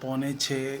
5:45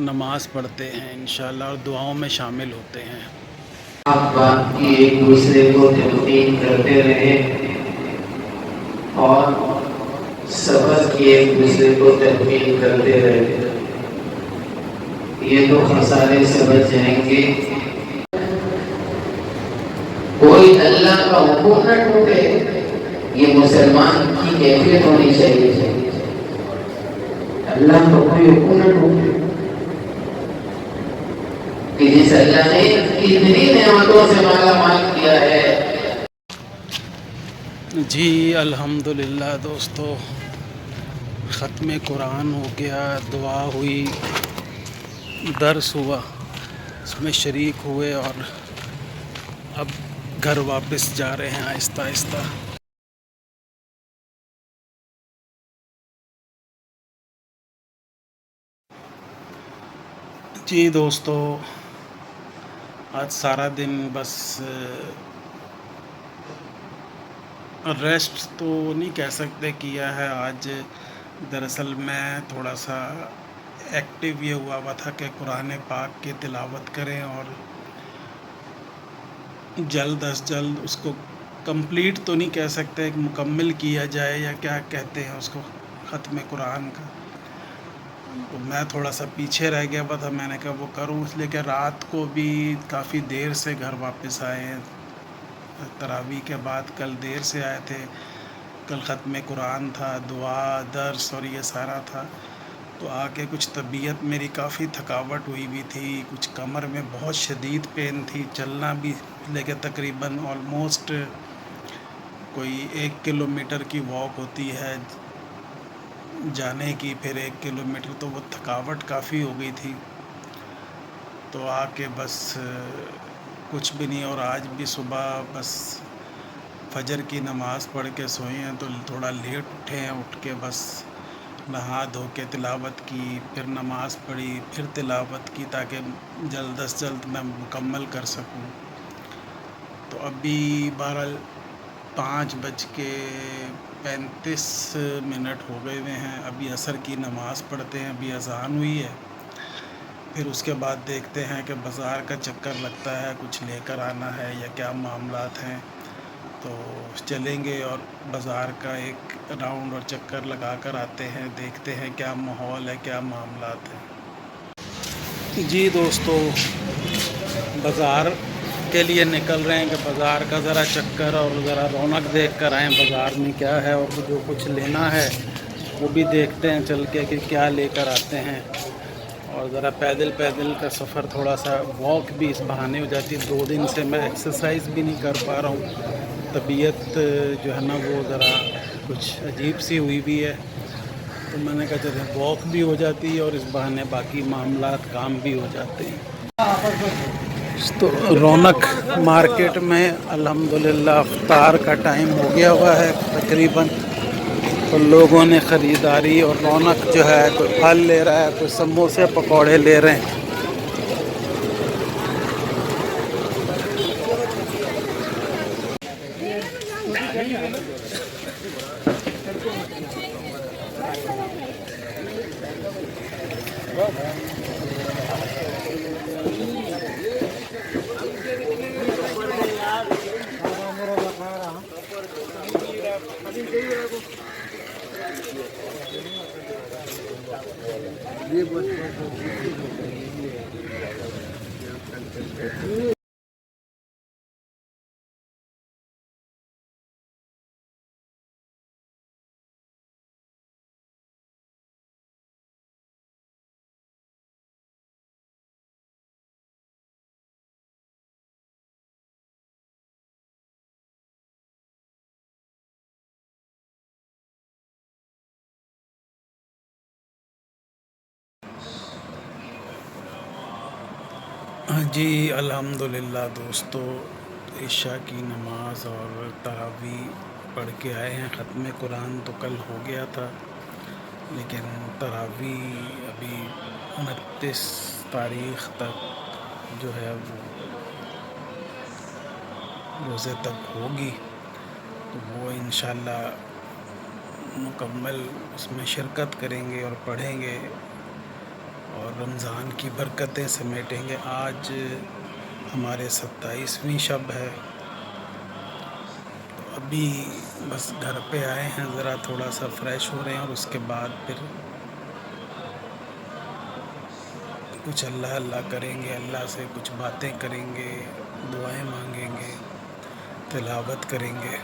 نماز پڑھتے ہیں انشاءاللہ اور دعاؤں میں شامل ہوتے ہیں۔ آپ بات کی ایک دوسرے کو تلقین کرتے رہے اور سبق کی ایک دوسرے کو تلقین کرتے رہے، یہ تو خسارے سے بچ جائیں گے۔ کوئی اللہ کا حکم نہ ٹوٹے، یہ مسلمان کی کیفیت ہونی چاہیے۔ اللہ کا کوئی حکم نہ ٹوٹے کہ جس اللہ نے اتنی نعمتوں سے مالا مال کیا ہے۔ جی الحمدللہ دوستو، ختم قرآن ہو گیا، دعا ہوئی، درس ہوا، اس میں شریک ہوئے اور اب گھر واپس جا رہے ہیں آہستہ آہستہ۔ جی دوستو، آج سارا دن بس ریسٹ تو نہیں کہہ سکتے کیا ہے۔ آج دراصل میں تھوڑا سا ایکٹیو یہ ہوا تھا کہ قرآن پاک کی تلاوت کریں اور جلد از جلد اس کو کمپلیٹ تو نہیں کہہ سکتے، مکمل کیا جائے یا کیا کہتے ہیں اس کو، ختم قرآن کا۔ تو میں تھوڑا سا پیچھے رہ گیا ہوا تھا، میں نے کہا وہ کروں، اس لیے کہ رات کو بھی کافی دیر سے گھر واپس آئے ہیں تراویح کے بعد۔ کل دیر سے آئے تھے، کل ختم قرآن تھا، دعا درس اور یہ سارا تھا، تو آ کے کچھ طبیعت میری کافی تھکاوٹ ہوئی بھی تھی، کچھ کمر میں بہت شدید پین تھی، چلنا بھی، لے کے تقریباً آلموسٹ کوئی 1 کلومیٹر کی واک ہوتی ہے جانے کی، پھر 1 کلومیٹر، تو وہ تھکاوٹ کافی ہو گئی تھی۔ تو آ کے بس کچھ بھی نہیں، اور آج بھی صبح بس فجر کی نماز پڑھ کے سوئے ہیں تو تھوڑا لیٹ اٹھے ہیں، اٹھ کے بس نہا دھو کے تلاوت کی، پھر نماز پڑھی، پھر تلاوت کی تاکہ جلد از جلد میں مکمل کر سکوں۔ تو ابھی بہرحال 5:35 ہو گئے ہوئے ہیں، ابھی عصر کی نماز پڑھتے ہیں، ابھی اذان ہوئی ہے، پھر اس کے بعد دیکھتے ہیں کہ بازار کا چکر لگتا ہے، کچھ لے کر آنا ہے یا کیا معاملات ہیں، تو چلیں گے اور بازار کا ایک راؤنڈ اور چکر لگا کر آتے ہیں، دیکھتے ہیں کیا ماحول ہے، کیا معاملات ہیں۔ جی دوستو، بازار کے لیے نکل رہے ہیں کہ بازار کا ذرا چکر اور ذرا رونق دیکھ کر آئیں، بازار میں کیا ہے اور جو کچھ لینا ہے وہ بھی دیکھتے ہیں چل کے کہ کیا لے کر آتے ہیں، اور ذرا پیدل کا سفر، تھوڑا سا واک بھی اس بہانے ہو جاتی ہے۔ 2 دن سے میں ایکسرسائز بھی نہیں کر پا رہا ہوں، طبیعت جو ہے نا وہ ذرا کچھ عجیب سی ہوئی بھی ہے، تو میں نے کہا چلے واک بھی ہو جاتی ہے اور اس بہانے باقی معاملات کام بھی ہو جاتے ہیں۔ تو رونق مارکیٹ میں الحمدللہ افطار کا ٹائم ہو گیا ہوا ہے تقریباً، تو لوگوں نے خریداری اور رونق جو ہے، کوئی پھل لے رہا ہے، کوئی سموسے پکوڑے لے رہے ہیں۔ جی الحمدللہ دوستو، عشاء کی نماز اور تراویح پڑھ کے آئے ہیں۔ ختم قرآن تو کل ہو گیا تھا، لیکن تراویح ابھی 29 تاریخ تک جو ہے وہ روزے تک ہوگی، تو وہ انشاءاللہ مکمل اس میں شرکت کریں گے اور پڑھیں گے اور رمضان کی برکتیں سمیٹیں گے۔ آج ہمارے 27ویں شب ہے، تو ابھی بس گھر پہ آئے ہیں، ذرا تھوڑا سا فریش ہو رہے ہیں، اور اس کے بعد پھر کچھ اللہ اللہ کریں گے، اللہ سے کچھ باتیں کریں گے، دعائیں مانگیں گے، تلاوت کریں گے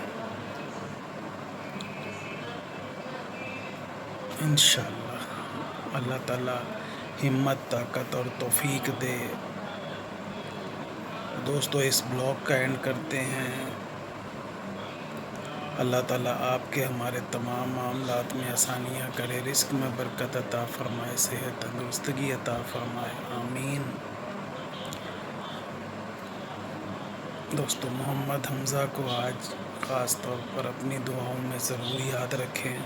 انشاءاللہ۔ اللہ تعالیٰ ہمت، طاقت اور توفیق دے۔ دوستو اس بلاگ کا اینڈ کرتے ہیں۔ اللہ تعالیٰ آپ کے ہمارے تمام معاملات میں آسانیاں کرے، رزق میں برکت عطا فرمائے، صحت تندرستگی عطا فرمائے، آمین۔ دوستو محمد حمزہ کو آج خاص طور پر اپنی دعاؤں میں ضرور یاد رکھیں۔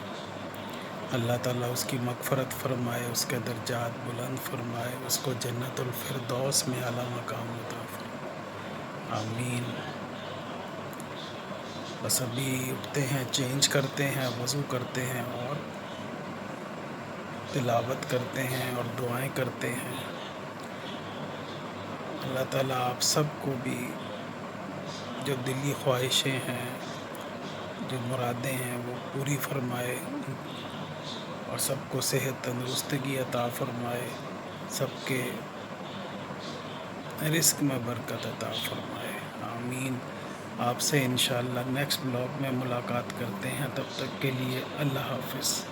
اللہ تعالیٰ اس کی مغفرت فرمائے، اس کے درجات بلند فرمائے، اس کو جنت الفردوس میں اعلیٰ مقام عطا فرمائے، آمین۔ بس ابھی اٹھتے ہیں، چینج کرتے ہیں، وضو کرتے ہیں اور تلاوت کرتے ہیں اور دعائیں کرتے ہیں۔ اللہ تعالیٰ آپ سب کو بھی جو دلی خواہشیں ہیں، جو مرادیں ہیں، وہ پوری فرمائے، اور سب کو صحت تندرستگی عطا فرمائے، سب کے رزق میں برکت عطا فرمائے، آمین۔ آپ سے انشاءاللہ نیکسٹ بلاگ میں ملاقات کرتے ہیں، تب تک کے لیے اللہ حافظ۔